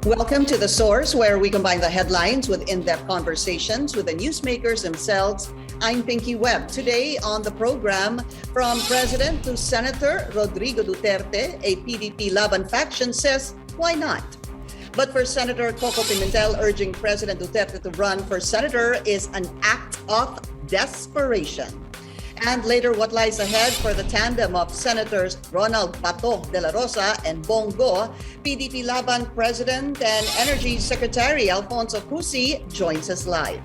Welcome to The Source, where we combine the headlines with in-depth conversations with the newsmakers themselves. I'm Pinky Webb. Today on the program, from President to Senator Rodrigo Duterte, a PDP-Laban faction says, why not? But for Senator Koko Pimentel, urging President Duterte to run for senator is an act of desperation. And later, what lies ahead for the tandem of Senators Ronald, Bato, Dela, Rosa, and Bong, PDP-Laban President and Energy Secretary Alfonso Cusi joins us live.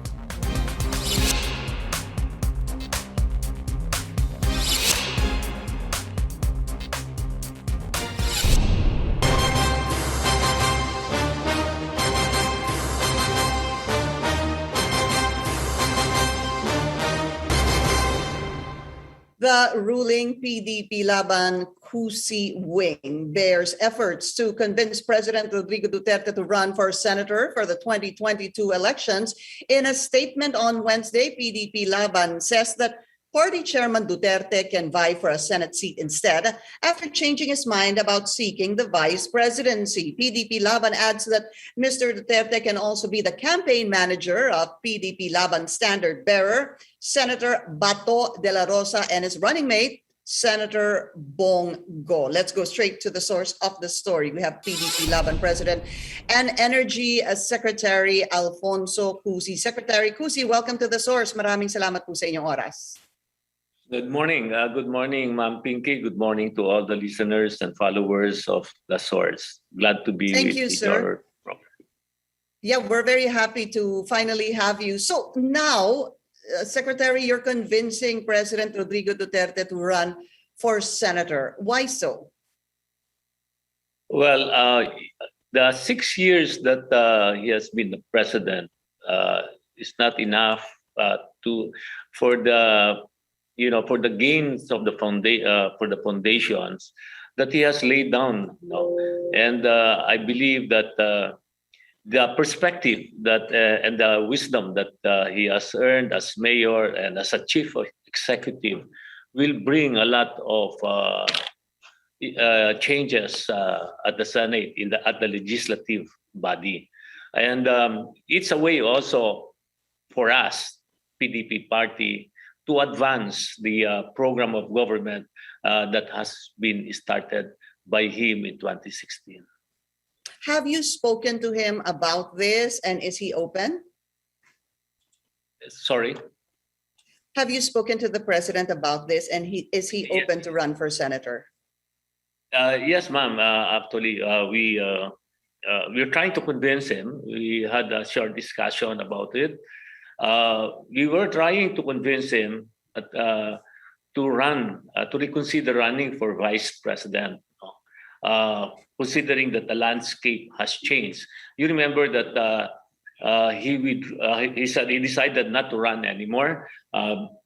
The ruling PDP-Laban Cusi wing bears efforts to convince President Rodrigo Duterte to run for senator for the 2022 elections. In a statement on Wednesday, PDP-Laban says that Party Chairman Duterte can vie for a Senate seat instead after changing his mind about seeking the vice presidency. PDP-Laban adds that Mr. Duterte can also be the campaign manager of PDP-Laban standard bearer, Senator Bato, Dela, Rosa, and his running mate, Senator Bong. Let's go straight to the source of the story. We have PDP-Laban President and Energy Secretary Alfonso Cusi. Secretary Cusi, welcome to the source. Maraming salamat po sa inyong oras. Good morning. Good morning, Ma'am Pinky. Good morning to all the listeners and followers of The Source. Glad to be Thank with you, sir. program. Yeah, we're very happy to finally have you. So now, Secretary, you're convincing President Rodrigo Duterte to run for senator. Why so? Well, the 6 years that he has been the president is not enough for the gains of the foundations that he has laid down. And I believe that the perspective that and the wisdom that he has earned as mayor and as a chief executive will bring a lot of changes at the Senate, at the legislative body. And it's a way also for us, PDP party, to advance the program of government that has been started by him in 2016. Have you spoken to him about this, and is he open? Sorry? Have you spoken to the president about this, and is he open to run for senator? Yes, ma'am. Actually, we're trying to convince him. We had a short discussion about it. We were trying to convince him to reconsider running for vice president, considering that the landscape has changed. You remember that he said he decided not to run anymore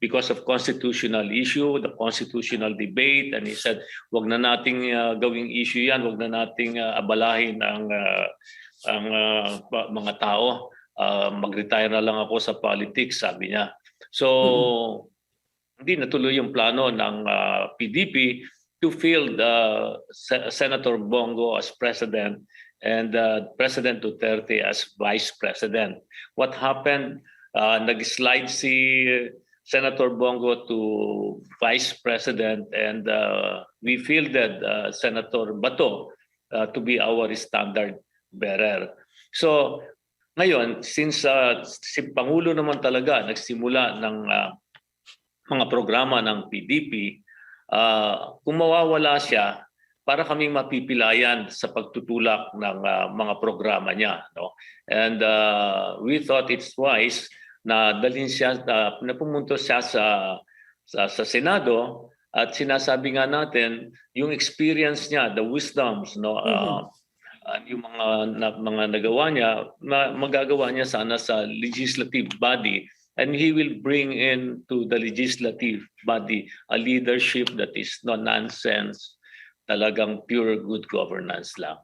because of constitutional issue, the constitutional debate, and he said, "Wag na nating gawing issue yan, wag na nating abalahin ang mga tao. Mag-retire na lang ako sa politics," sabi niya. So, hindi natuloy yung plano ng PDP to field Senator Bongo as president and President Duterte as vice president. What happened? Nag-slide si Senator Bongo to vice president, and we fielded Senator Bato to be our standard bearer. So, ngayon, since si Pangulo naman talaga nagsimula ng mga programa ng PDP, kung mawawala siya, para kaming mapipilayan sa pagtutulak ng mga programa niya. No? And we thought it's wise na dalhin siya, na pumunta siya sa Senado, at sinasabi nga natin, yung experience niya, the wisdoms, no, yung mga nagawa niya, magagawa niya sana sa legislative body, and he will bring into the legislative body a leadership that is no nonsense, talagang pure good governance lang.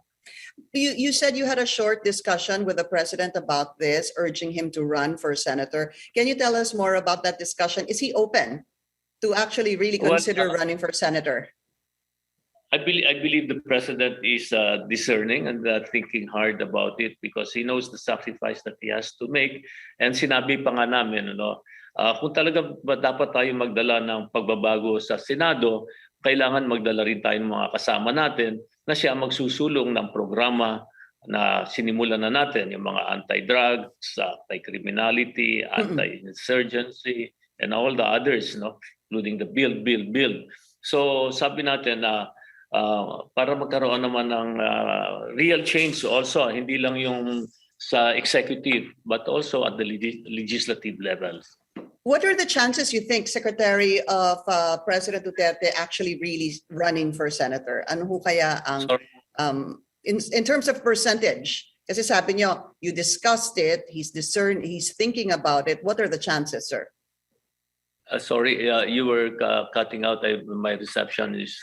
You said you had a short discussion with the president about this, urging him to run for senator. Can you tell us more about that discussion? Is he open to actually really consider running for senator? I believe the president is discerning and thinking hard about it because he knows the sacrifice that he has to make. And sinabi pa nga namin, kung talaga dapat tayo magdala ng pagbabago sa Senado, kailangan magdala rin tayo ng mga kasama natin na siya magsusulong ng programa na sinimulan na natin, yung mga anti-drugs, anti-criminality, anti-insurgency, and all the others, including the build. So sabi natin na para magkaroon naman ng real change also, hindi lang yung sa executive but also at the legislative level. What are the chances you think, Secretary, of President Duterte actually really running for senator? Ano ho kaya ang in terms of percentage? Kasi sabi niyo, you discussed it, he's discerned, he's thinking about it. What are the chances, sir? Sorry, you were cutting out. My reception is.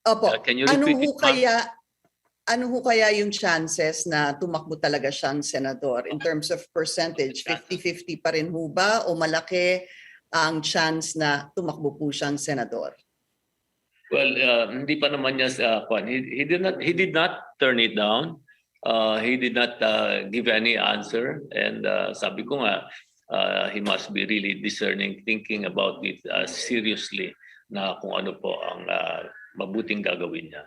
Opo. Can you repeat Ano ho kaya yung chances na tumakbo talaga siyang senador in terms of percentage? 50-50 pa rin ho ba o malaki ang chance na tumakbo po siyang senador? Well, hindi pa naman niya he did not turn it down. He did not give any answer, and sabi ko nga he must be really discerning, thinking about it seriously na kung ano po ang mabuting gagawin niya.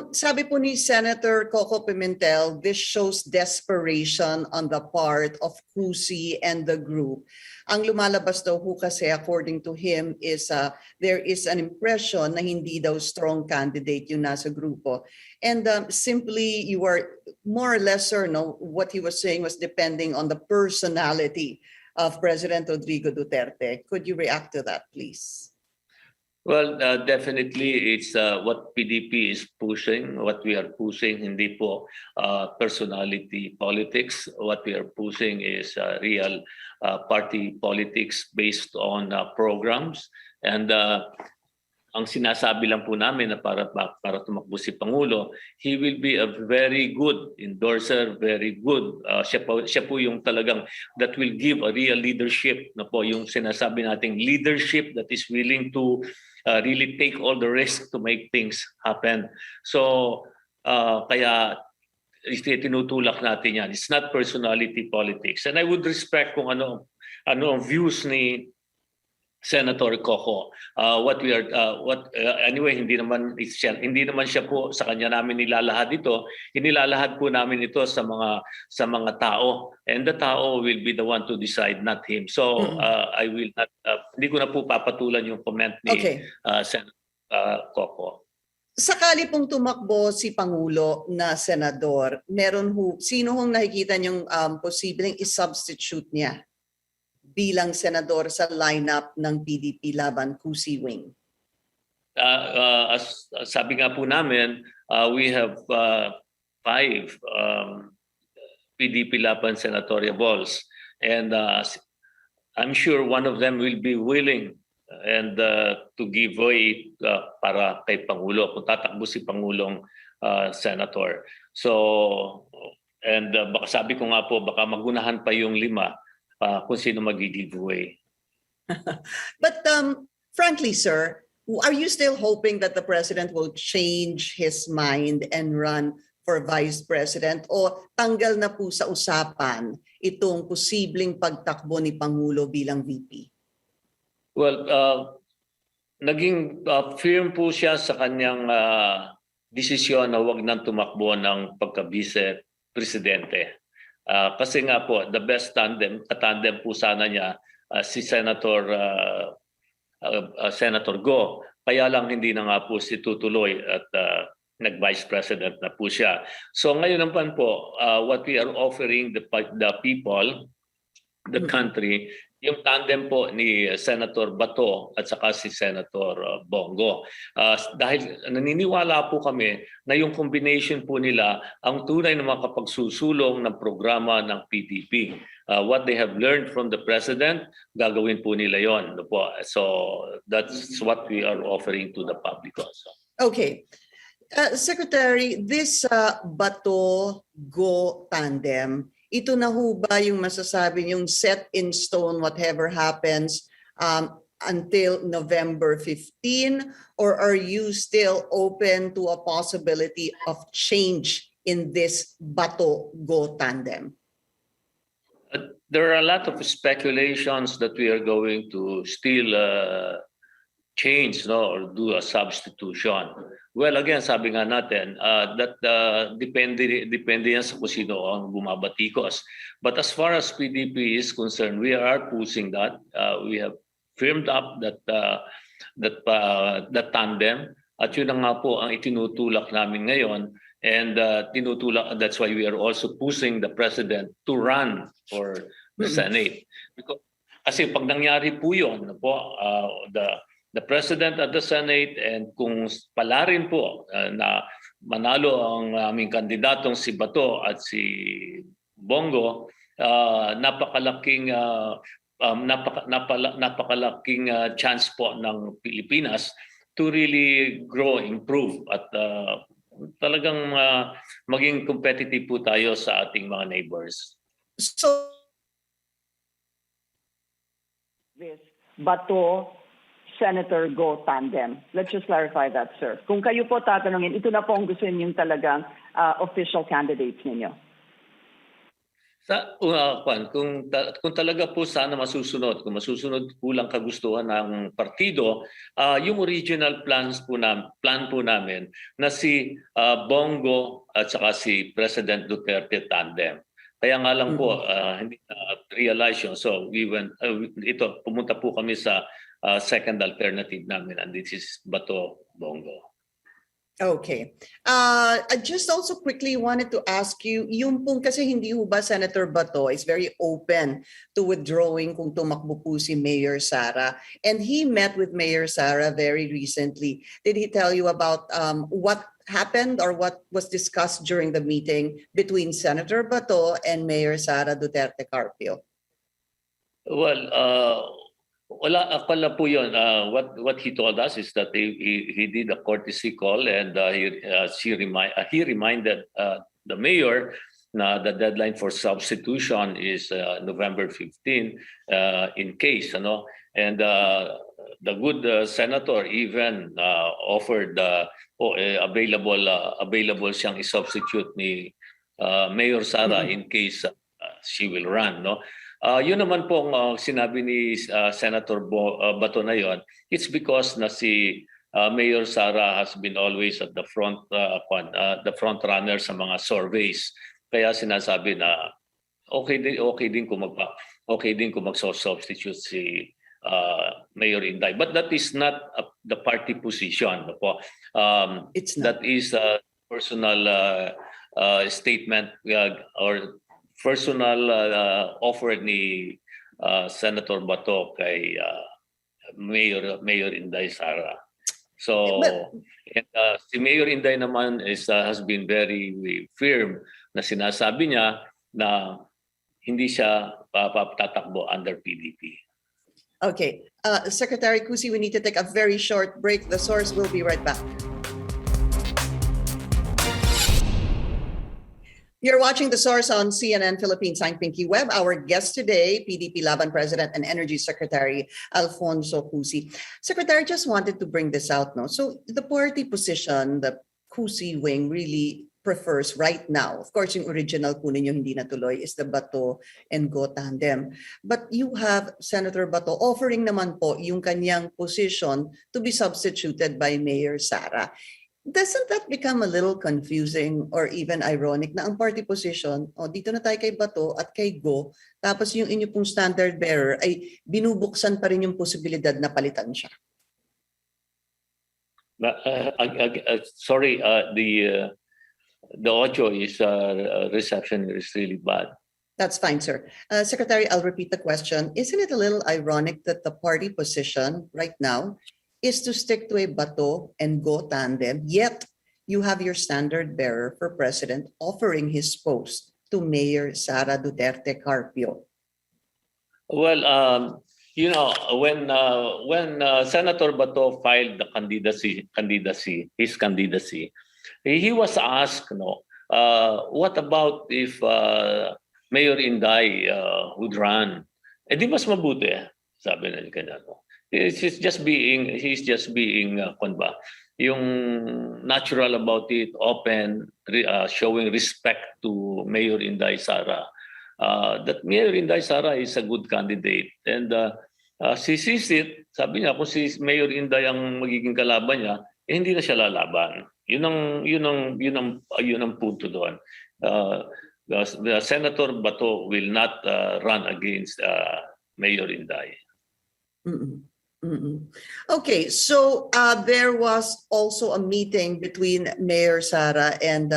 Sabi po ni Senator Koko Pimentel, this shows desperation on the part of Cusi and the group. Ang lumalabas daw ho kasi according to him is there is an impression na hindi daw strong candidate yung nasa grupo. And simply you are more or less, sir, what he was saying was depending on the personality of President Rodrigo Duterte. Could you react to that, please? Well, definitely it's what PDP is pushing, what we are pushing, hindi po personality politics. What we are pushing is real party politics based on programs. And ang sinasabi lang po namin na para tumakbo si Pangulo, he will be a very good endorser, very good. Siya po yung talagang that will give a real leadership na po yung sinasabi nating leadership that is willing to really take all the risk to make things happen. So kaya tinutulak natin yan. It's not personality politics. And I would respect kung ano ang views ni Senator Koko. Anyway, hindi naman siya po sa kanya namin nilalahad ito. Inilalahad po namin ito sa mga tao, and the tao will be the one to decide, not him. So I will not hindi ko na po papatulan yung comment ni Senator Koko. Sakali pong tumakbo si Pangulo na senador, sino hong nakikita niyong posibleng i-substitute niya bilang senador sa lineup ng PDP-Laban Cusi wing? As sabi nga po namin, we have 5 PDP-Laban senatorial balls, and I'm sure one of them will be willing and to give way para kay Pangulo kung tatakbo si Pangulong senator. So, and baka sabi ko nga po, baka magunahan pa yung 5 kung sino mag-giveaway. But frankly, sir, are you still hoping that the president will change his mind and run for vice president, o tanggal na po sa usapan itong posibleng pagtakbo ni Pangulo bilang VP? Well, naging firm po siya sa kanyang desisyon na huwag nang tumakbo ng pagka-vice presidente. Kasi nga po, the best tandem po sana niya si Senator Go. Kaya lang hindi na nga po si tutuloy at nag-vice president na po siya. So ngayon naman po, what we are offering the people, the country, yung tandem po ni Senator Bato at saka si Senator Bongo. Dahil naniniwala po kami na yung combination po nila ang tunay na makapagsusulong ng programa ng PDP. What they have learned from the President, gagawin po nila yon. So that's what we are offering to the public also. Okay. Secretary, this Bato-Go tandem, ito na ho ba yung masasabi yung set in stone, whatever happens, until November 15, or are you still open to a possibility of change in this Bato-Go tandem? There are a lot of speculations that we are going to still change, no, or do a substitution. Well, again, sabi nga natin, that depende yan sa kung sino ang bumabatikos. But as far as PDP is concerned, we are pushing that. We have firmed up that tandem. At yun na nga po ang itinutulak namin ngayon. And that's why we are also pushing the President to run for the Senate. Because, kasi pag nangyari po yun, the President at the Senate, and kung pala rin po na manalo ang aming kandidatong si Bato at si Bongo, napakalaking chance po ng Pilipinas to really grow, improve at talagang maging competitive po tayo sa ating mga neighbors. So, this Bato Senator Go tandem. Let's just clarify that, sir. Kung kayo po tatanungin, ito na po ang gusto ninyong talagang official candidates ninyo. Kung talaga po sana masusunod, kung masusunod kulang kagustuhan ng partido, yung original plan po namin na si Bongo at saka si President Duterte tandem. Kaya nga lang po hindi realize yun. So pumunta po kami sa second alternative namin, and this is Bato Bongo. okay. I just also quickly wanted to ask you, yung pong kasi hindi ho ba Senator Bato is very open to withdrawing kung tumakbo po si Mayor Sara. And he met with Mayor Sara very recently. Did he tell you about what happened or what was discussed during the meeting between Senator Bato and Mayor Sara Duterte Carpio? Well, wala pala po yun. What he told us is that he did a courtesy call, and he reminded the mayor na the deadline for substitution is November 15 in case, ano. And the good senator even offered available siyang i-substitute ni Mayor Sara in case she will run, no. Yun naman pong sinabi ni Senator Bato na yun, it's because na si Mayor Sara has been always at the front runner sa mga surveys. Kaya sinasabi na okay din kung magso-substitute si Mayor Inday. But that is not the party position. It's not. That is a personal statement or personal offer ni Senator Bato kay Mayor Inday Sara. So si Mayor Inday naman has been very firm na sinasabi niya na hindi siya tatakbo under PDP. Okay. Secretary Cusi, we need to take a very short break. The source will be right back. You're watching The Source on CNN Philippines. I'm Pinky Webb. Our guest today, PDP-Laban President and Energy Secretary Alfonso Cusi. Secretary, just wanted to bring this out. No? So the party position, the Cusi wing really prefers right now, of course, yung original po ninyo hindi natuloy, is the Bato and Go tandem. But you have Senator Bato offering naman po yung kanyang position to be substituted by Mayor Sara. Doesn't that become a little confusing or even ironic na ang party position, dito na tayo kay Bato at kay Go, tapos yung inyo pong standard bearer ay binubuksan pa rin yung posibilidad na palitan siya? Sorry, the audio is reception is really bad. That's fine, sir. Secretary, I'll repeat the question. Isn't it a little ironic that the party position right now is to stick to a Bato and Go tandem, yet you have your standard bearer for president offering his post to Mayor Sara Duterte Carpio? Well, when Senator Bato filed the his candidacy, he was asked, what about if Mayor Inday would run? Di mas mabuti, sabi na kanya. he's just being kung ba, yung natural about it, open, showing respect to Mayor Inday Sara. That Mayor Inday Sara is a good candidate, and she sees it. Sabi niya, kung si Mayor Inday ang magiging kalaban niya, hindi na siya lalaban. Yun ang punto doon. The Senator Bato will not run against Mayor Inday. Mm-mm. Mm-mm. Okay, so there was also a meeting between Mayor Sara and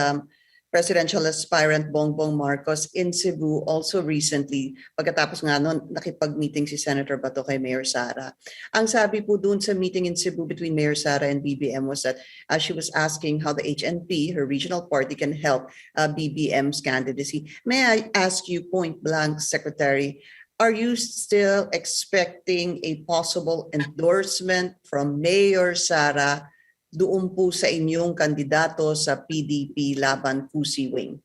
presidential aspirant Bongbong Marcos in Cebu also recently. Pagkatapos nga noon, nakipag-meeting si Senator Bato kay Mayor Sara. Ang sabi po dun sa meeting in Cebu between Mayor Sara and BBM was that she was asking how the HNP, her regional party, can help BBM's candidacy. May I ask you point blank, Secretary, are you still expecting a possible endorsement from Mayor Sara doon po sa inyong kandidato sa PDP-Laban Cusi wing?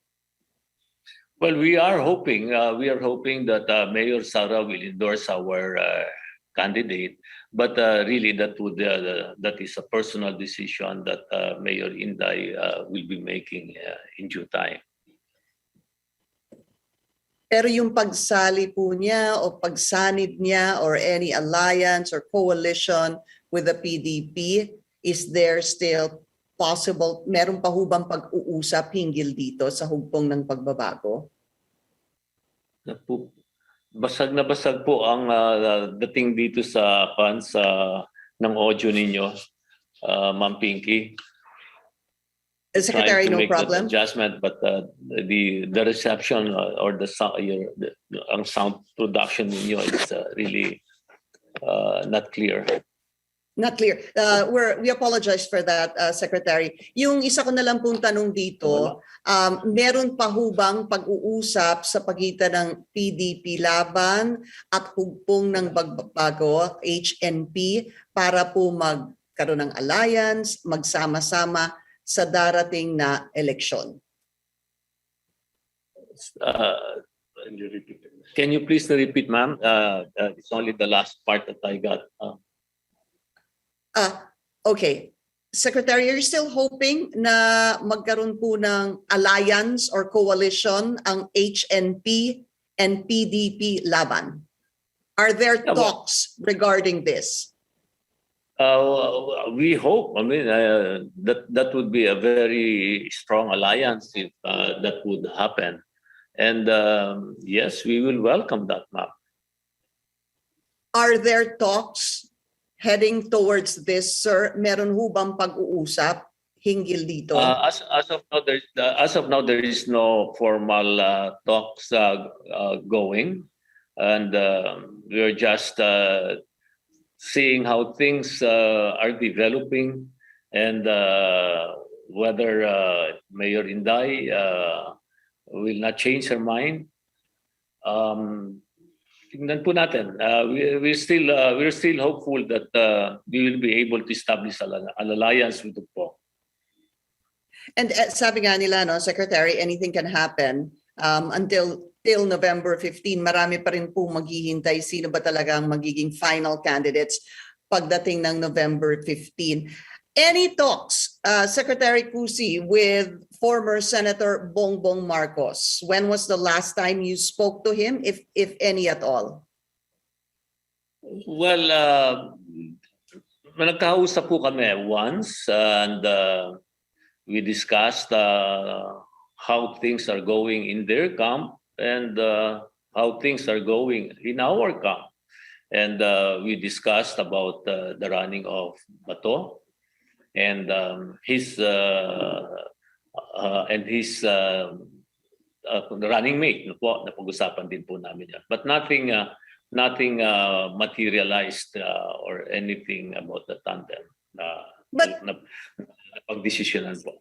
Well, we are hoping that Mayor Sara will endorse our candidate, but really that is a personal decision that Mayor Inday will be making in due time. Pero yung pagsali po niya o pagsanib niya or any alliance or coalition with the PDP, is there still possible, meron pa hubang pag-uusap hinggil dito sa hugpong ng pagbabago? Basag na basag po ang dating dito sa fans ng audio ninyo, Ma'am Pinky. Secretary, no problem. Adjustment, but the reception or the sound production ninyo is really not clear. Not clear. We apologize for that, Secretary. Yung isa ko na lang pong tanong dito, meron pa hubang pag-uusap sa pagitan ng PDP-Laban at hugpong ng pagbabago, HNP, para po magkaroon ng alliance, magsama-sama sa darating na eleksyon? Can you please repeat, ma'am? It's only the last part that I got. Okay. Secretary, are you still hoping na magkaroon po ng alliance or coalition ang HNP and PDP-Laban? Are there talks regarding this? We hope. I mean, that would be a very strong alliance if that would happen. And yes, we will welcome that, ma'am. Are there talks heading towards this, sir? Meron ho bang pag-uusap hinggil dito? As of now, there is no formal talks going, and we're just seeing how things are developing, and whether Mayor Inday will not change her mind. Tingnan po natin. We're still hopeful that we will be able to establish an alliance with the Bong. And sabi nga nila, no, Secretary, anything can happen until November 15. Marami pa rin po maghihintay sino ba talaga ang magiging final candidates pagdating ng November 15. Any talks, Secretary Cusi, with former Senator Bongbong Marcos? When was the last time you spoke to him, if any at all? Well, nagkausap po kami once, and we discussed how things are going in their camp and how things are going in our camp. And we discussed about the running of Bato and his running mate. Napag-usapan din po namin yan. But nothing materialized or anything about the tandem na pag-desisyonan po.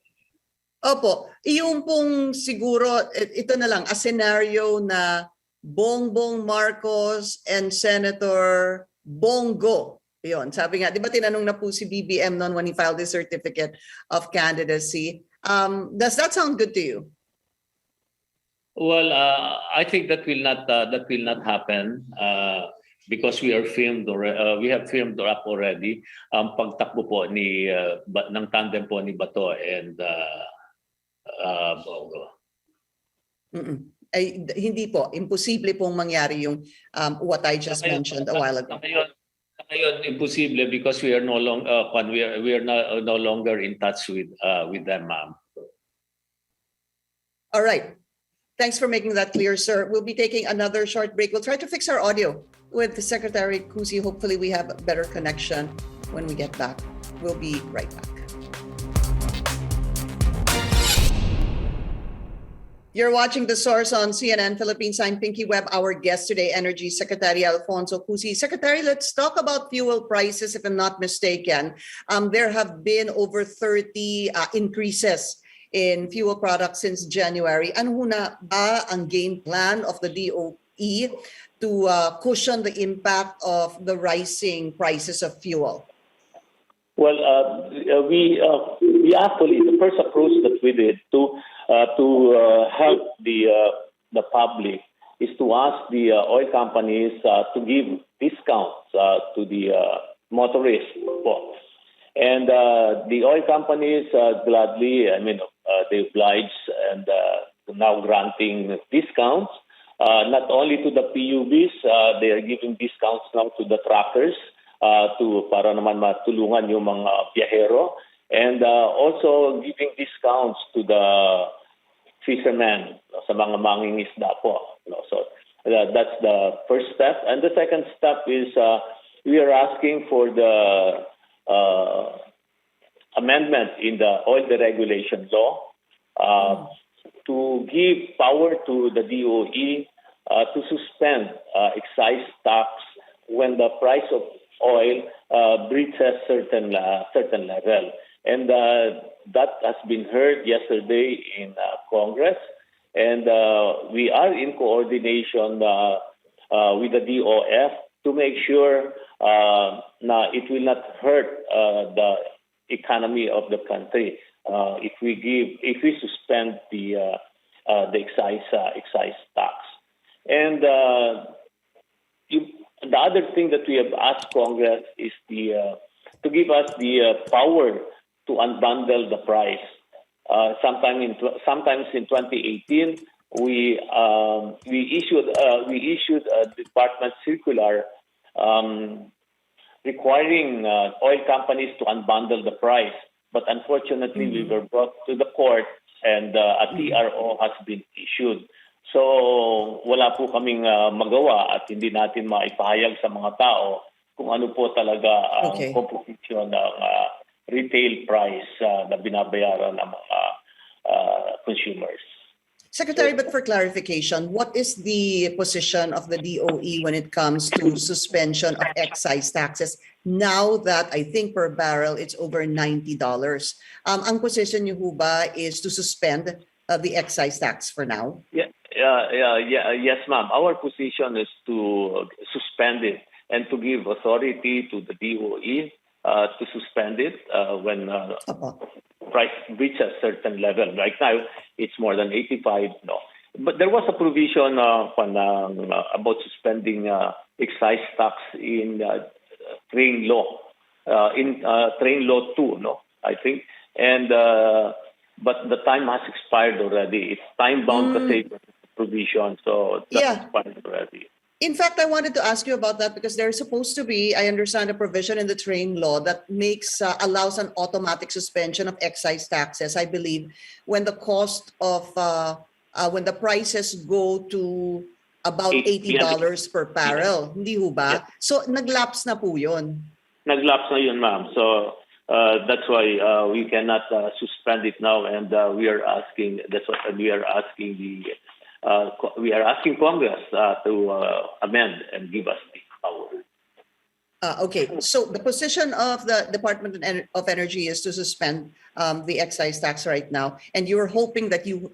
Opo, yung pong siguro, ito na lang, a scenario na Bongbong Marcos and Senator Bongo. Yun, sabi nga, di ba tinanong na po si BBM noon when he filed his certificate of candidacy. Does that sound good to you? Well, I think that will not happen. because we have filmed up already ang pagtakbo po ng tandem po ni Bato and Bong. Ay, hindi po, imposible pong mangyari yung what I just mentioned a while ago. Ngayon, imposible because we are no longer in touch with them, ma'am. All right. Thanks for making that clear, sir. We'll be taking another short break. We'll try to fix our audio with Secretary Cusi. Hopefully we have a better connection when we get back. We'll be right back. You're watching The Source on CNN Philippines. I'm Pinky Webb. Our guest today, Energy Secretary Alfonso Cusi. Secretary, let's talk about fuel prices, if I'm not mistaken. There have been over 30 increases in fuel products since January. Ano na ba ang game plan of the DOE to cushion the impact of the rising prices of fuel? Well, we actually, the first approach that we did to help the public is to ask the oil companies to give discounts to the motorists. And the oil companies gladly, they oblige and now granting discounts, not only to the PUBs, they are giving discounts now to the truckers para naman matulungan yung mga biyahero, and also giving discounts to the fishermen, sa mga mangingisda po. So that's the first step. And the second step is we are asking for the amendment in the oil deregulation law to give power to the DOE to suspend excise tax when the price of oil reaches certain level. And that has been heard yesterday in Congress. And we are in coordination with the DOF to make sure it will not hurt the economy of the country if we suspend the excise tax. And the other thing that we have asked Congress is to give us the power to unbundle the price. Sometimes in 2018, we issued a department circular requiring oil companies to unbundle the price. But unfortunately, we were brought to the court and a TRO has been issued. So wala po kaming magawa at hindi natin maipahayag sa mga tao kung ano po talaga ang composition ng retail price na binabayaran ng mga consumers. Secretary, but for clarification, what is the position of the DOE when it comes to suspension of excise taxes now that I think per barrel it's over $90? Ang position niyo ba is to suspend the excise tax for now? Yes, ma'am. Our position is to suspend it and to give authority to the DOE to suspend it when price reaches a certain level. Right now, it's more than 85. No, but there was a provision about suspending excise tax in train law, in train law 2. No, I think, and but the time has expired already. It's time bound provision, so that's expired already. In fact, I wanted to ask you about that because there's supposed to be, I understand, a provision in the train law that allows an automatic suspension of excise taxes, I believe, when the cost of, when the prices go to about $80 per barrel. Hindi ho ba? Yeah. So, naglapse na po yun. Naglapse na yun, ma'am. So, that's why we cannot suspend it now, and we are asking, that's what we are asking we are asking Congress to amend and give us the power. Okay, so the position of the Department of Energy is to suspend the excise tax right now, and you're hoping that you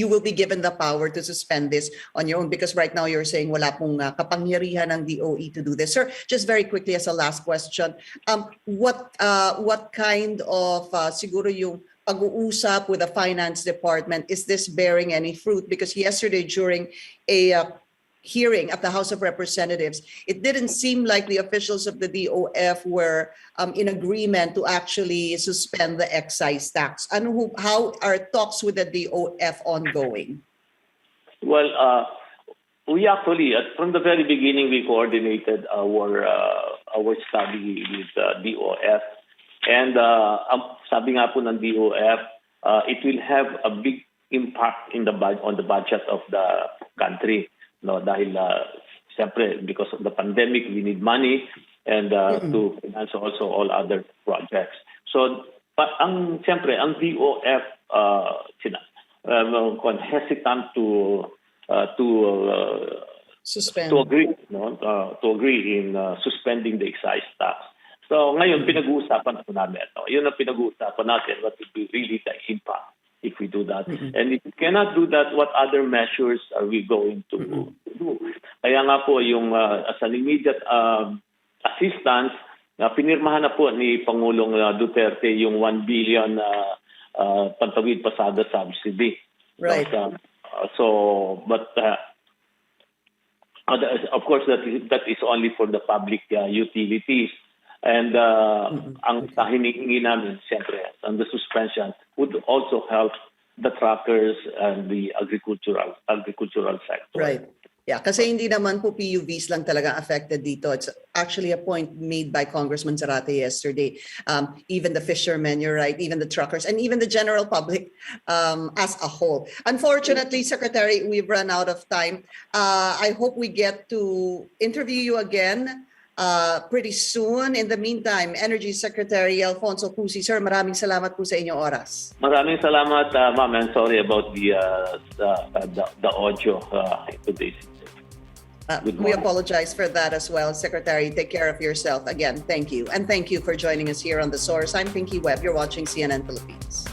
will be given the power to suspend this on your own, because right now you're saying wala pong kapangyarihan ng DOE to do this. Sir, just very quickly as a last question, what kind of siguro yung pag-uusap with the finance department, is this bearing any fruit? Because yesterday during a hearing at the House of Representatives, it didn't seem like the officials of the DOF were in agreement to actually suspend the excise tax. How are talks with the DOF ongoing? Well, we actually, from the very beginning, we coordinated our study with DOF. And sabi nga po ng DOF, it will have a big impact on the budget of the country. No, dahil siyempre because of the pandemic, we need money and to finance also all other projects. So, siyempre ang DOF hesitant to Suspend. to agree in suspending the excise tax. So ngayon pinag-uusapan po namin. No? Yun ang pinag-uusapan natin, what would be really the impact if we do that. And if we cannot do that, what other measures are we going to do? Kaya nga po yung as an immediate assistance, pinirmahan na po ni Pangulong Duterte yung 1 billion pantawid pasada subsidy. Right. But of course that is only for the public utilities. And ang hinihingi namin, siyempre, on the suspension would also help the truckers and the agricultural sector. Right. Yeah, kasi hindi naman po PUVs lang talaga affected dito. It's actually a point made by Congressman Zarate yesterday. Even the fishermen, you're right, even the truckers, and even the general public as a whole. Unfortunately, Secretary, we've run out of time. I hope we get to interview you again pretty soon. In the meantime, Energy Secretary Alfonso Cusi, sir, maraming salamat po sa inyong oras. Maraming salamat, ma'am, and sorry about the audio today. We apologize for that as well. Secretary, take care of yourself. Again, thank you. And thank you for joining us here on The Source. I'm Pinky Webb. You're watching CNN Philippines.